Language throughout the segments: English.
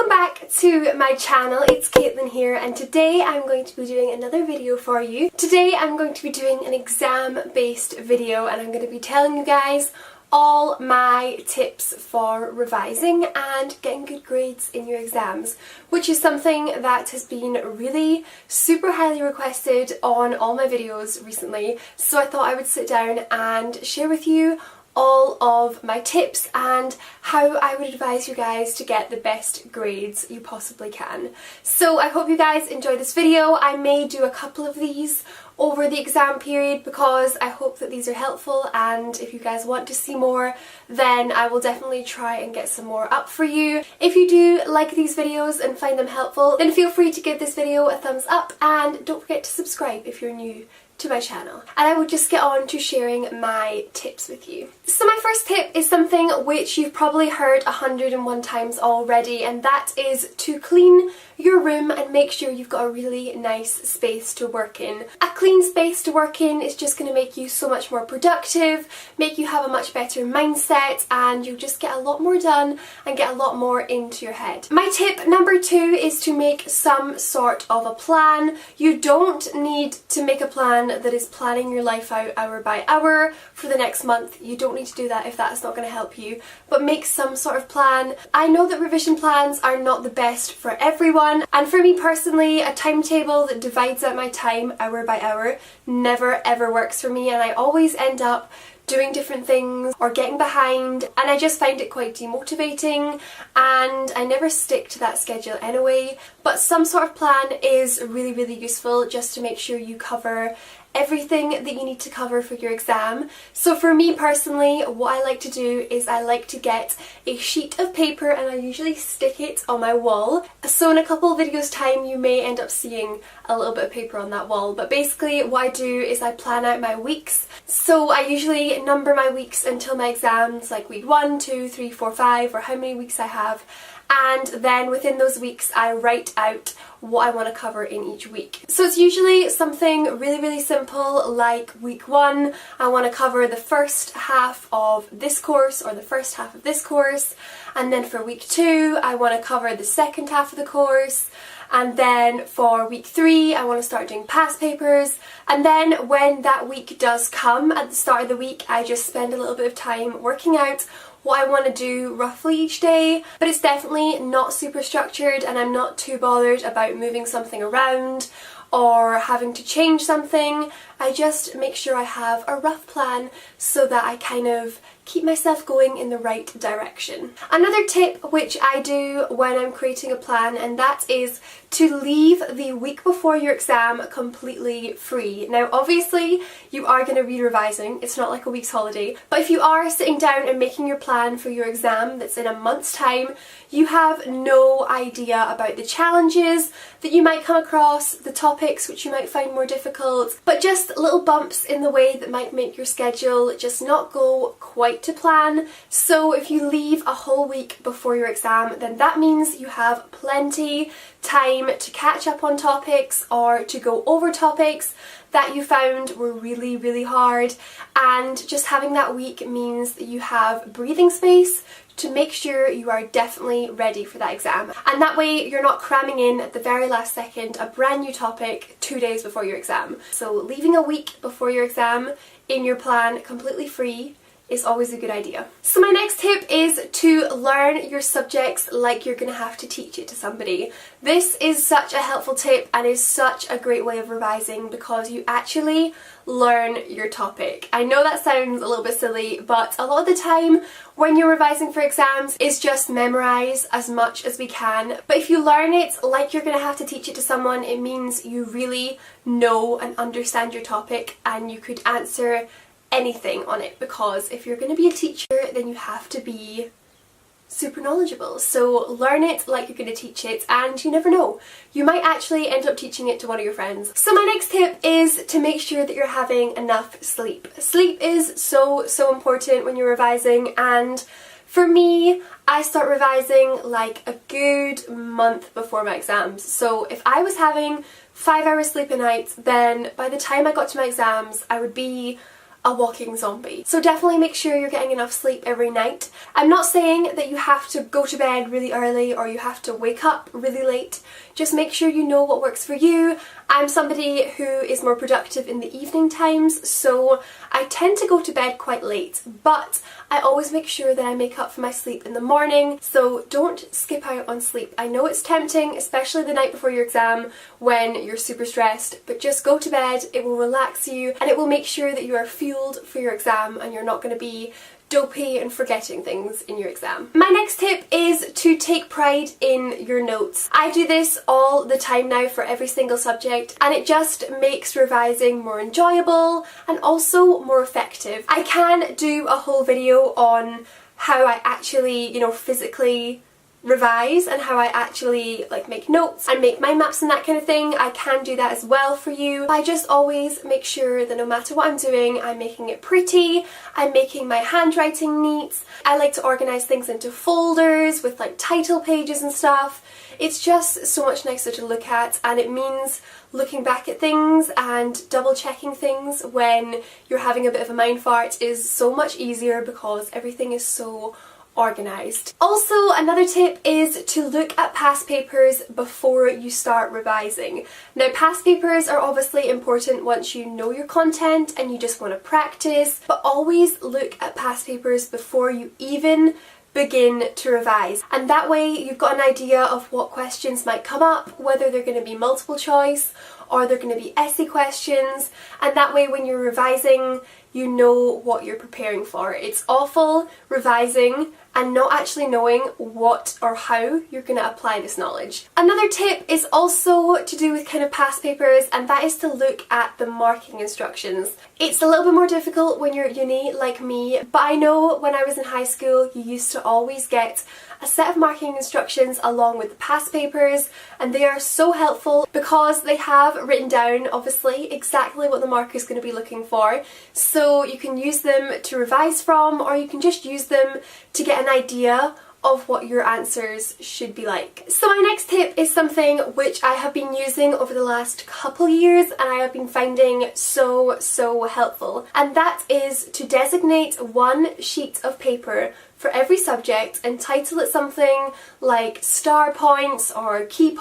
Welcome back to my channel. It's Caitlin here, and today I'm going to be doing another video for you. Today I'm going to be doing an exam-based video, and I'm going to be telling you guys all my tips for revising and getting good grades in your exams, which is something that has been really super highly requested on all my videos recently. So I thought I would sit down and share with you all of my tips and how I would advise you guys to get the best grades you possibly can. So I hope you guys enjoy this video. I may do a couple of these over the exam period because I hope that these are helpful, and if you guys want to see more then I will definitely try and get some more up for you. If you do like these videos and find them helpful, then feel free to give this video a thumbs up and don't forget to subscribe if you're new to my channel. And I will just get on to sharing my tips with you. So my first tip is something which you've probably heard 101 times already, and that is to clean your room and make sure you've got a really nice space to work in. A clean space to work in is just going to make you so much more productive, make you have a much better mindset, and you'll just get a lot more done and get a lot more into your head. My tip number 2 is to make some sort of a plan. You don't need to make a plan that is planning your life out hour by hour for the next month. You don't need to do that if that's not going to help you, but make some sort of plan. I know that revision plans are not the best for everyone, and for me personally, a timetable that divides out my time hour by hour never ever works for me, and I always end up doing different things or getting behind, and I just find it quite demotivating, and I never stick to that schedule anyway. But some sort of plan is really useful just to make sure you cover everything that you need to cover for your exam. So for me personally, what I like to do is I like to get a sheet of paper and I usually stick it on my wall. So in a couple of videos time you may end up seeing a little bit of paper on that wall, but basically what I do is I plan out my weeks. So I usually number my weeks until my exams, like week 1, 2, 3, 4, 5, or how many weeks I have. And then within those weeks I write out what I want to cover in each week. So it's usually something really simple, like week 1 I want to cover the first half of this course or the first half of this course, and then for week 2 I want to cover the second half of the course, and then for week 3 I want to start doing past papers. And then when that week does come at the start of the week, I just spend a little bit of time working out what I want to do roughly each day, but it's definitely not super structured, and I'm not too bothered about moving something around or having to change something. I just make sure I have a rough plan so that I kind of keep myself going in the right direction. Another tip which I do when I'm creating a plan, and that is to leave the week before your exam completely free. Now obviously you are going to be revising, it's not like a week's holiday, but if you are sitting down and making your plan for your exam that's in a month's time, you have no idea about the challenges that you might come across, the topics which you might find more difficult, but just little bumps in the way that might make your schedule just not go quite to plan. So if you leave a whole week before your exam, then that means you have plenty time to catch up on topics or to go over topics that you found were really hard, and just having that week means that you have breathing space to make sure you are definitely ready for that exam. And that way you're not cramming in at the very last second a brand new topic 2 days before your exam. So leaving a week before your exam in your plan completely free is always a good idea. So my next tip is to learn your subjects like you're going to have to teach it to somebody. This is such a helpful tip and is such a great way of revising because you actually learn your topic. I know that sounds a little bit silly, but a lot of the time when you're revising for exams is just memorize as much as we can. But if you learn it like you're going to have to teach it to someone, it means you really know and understand your topic and you could answer anything on it, because if you're going to be a teacher then you have to be super knowledgeable. So learn it like you're going to teach it, and you never know, you might actually end up teaching it to one of your friends. So my next tip is to make sure that you're having enough sleep. Sleep is so important when you're revising, and for me, I start revising like a good month before my exams. So if I was having 5 hours sleep a night, then by the time I got to my exams I would be a walking zombie. So definitely make sure you're getting enough sleep every night. I'm not saying that you have to go to bed really early or you have to wake up really late. Just make sure you know what works for you. I'm somebody who is more productive in the evening times, so I tend to go to bed quite late, but I always make sure that I make up for my sleep in the morning, so don't skip out on sleep. I know it's tempting, especially the night before your exam when you're super stressed, but just go to bed, it will relax you and it will make sure that you are fueled for your exam and you're not going to be dopey and forgetting things in your exam. My next tip is to take pride in your notes. I do this all the time now for every single subject and it just makes revising more enjoyable and also more effective. I can do a whole video on how I actually, physically revise and how I actually make notes and make mind maps and that kind of thing. I can do that as well for you. I just always make sure that no matter what I'm doing, I'm making it pretty, I'm making my handwriting neat. I like to organise things into folders with title pages and stuff. It's just so much nicer to look at and it means looking back at things and double checking things when you're having a bit of a mind fart is so much easier because everything is so organised. Also, another tip is to look at past papers before you start revising. Now, past papers are obviously important once you know your content and you just want to practice, but always look at past papers before you even begin to revise, and that way you've got an idea of what questions might come up, whether they're going to be multiple choice or they're going to be essay questions, and that way when you're revising you know what you're preparing for. It's awful revising and not actually knowing what or how you're going to apply this knowledge. Another tip is also to do with kind of past papers, and that is to look at the marking instructions. It's a little bit more difficult when you're at uni like me, but I know when I was in high school you used to always get a set of marking instructions along with the past papers, and they are so helpful because they have written down obviously exactly what the marker is going to be looking for, so you can use them to revise from or you can just use them to get an idea of what your answers should be like. So my next tip is something which I have been using over the last couple years and I have been finding so helpful, and that is to designate one sheet of paper for every subject and title it something like star points or key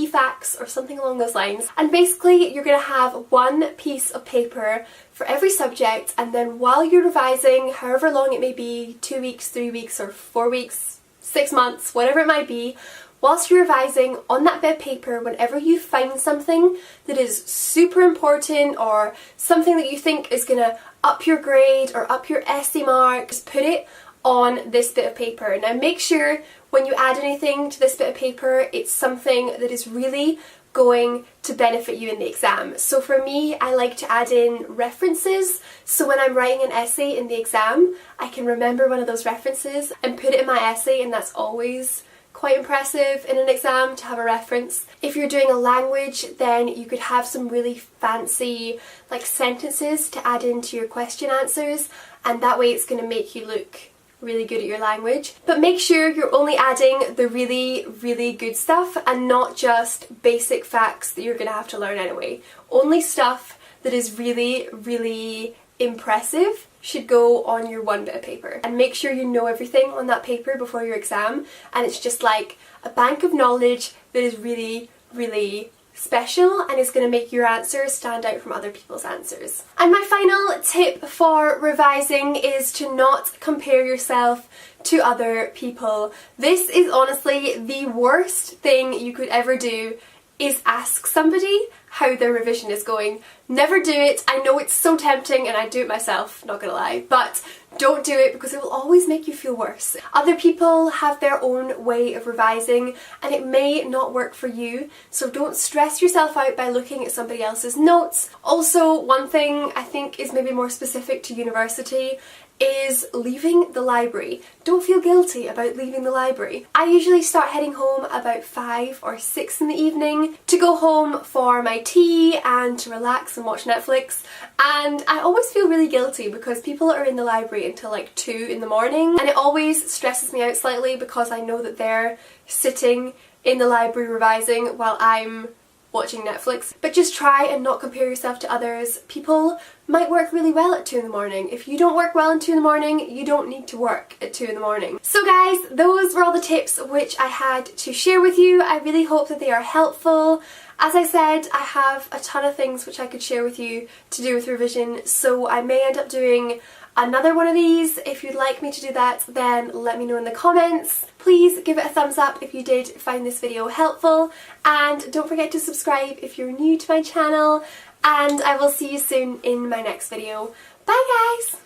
facts or something along those lines. And basically you're going to have one piece of paper for every subject, and then while you're revising, however long it may be, 2 weeks, 3 weeks or 4 weeks, 6 months, whatever it might be, whilst you're revising on that bit of paper, whenever you find something that is super important or something that you think is going to up your grade or up your essay mark, just put it on this bit of paper. Now make sure when you add anything to this bit of paper, it's something that is really going to benefit you in the exam. So for me, I like to add in references, so when I'm writing an essay in the exam, I can remember one of those references and put it in my essay, and that's always quite impressive in an exam to have a reference. If you're doing a language, then you could have some really fancy sentences to add into your question answers, and that way it's going to make you look really good at your language. But make sure you're only adding the really good stuff and not just basic facts that you're going to have to learn anyway. Only stuff that is really impressive should go on your one bit of paper, and make sure you know everything on that paper before your exam, and it's just like a bank of knowledge that is really special and is going to make your answers stand out from other people's answers. And my final tip for revising is to not compare yourself to other people. This is honestly the worst thing you could ever do, is ask somebody how their revision is going. Never do it. I know it's so tempting and I do it myself, not gonna lie, but don't do it because it will always make you feel worse. Other people have their own way of revising and it may not work for you, so don't stress yourself out by looking at somebody else's notes. Also, one thing I think is maybe more specific to university is leaving the library. Don't feel guilty about leaving the library. I usually start heading home about 5 or 6 in the evening to go home for my tea and to relax and watch Netflix, and I always feel really guilty because people are in the library until 2 in the morning, and it always stresses me out slightly because I know that they're sitting in the library revising while I'm watching Netflix. But just try and not compare yourself to others. People might work really well at 2 in the morning. If you don't work well at 2 in the morning, you don't need to work at 2 in the morning. So guys, those were all the tips which I had to share with you. I really hope that they are helpful. As I said, I have a ton of things which I could share with you to do with revision, so I may end up doing another one of these. If you'd like me to do that, then let me know in the comments. Please give it a thumbs up if you did find this video helpful, and don't forget to subscribe if you're new to my channel, and I will see you soon in my next video. Bye guys!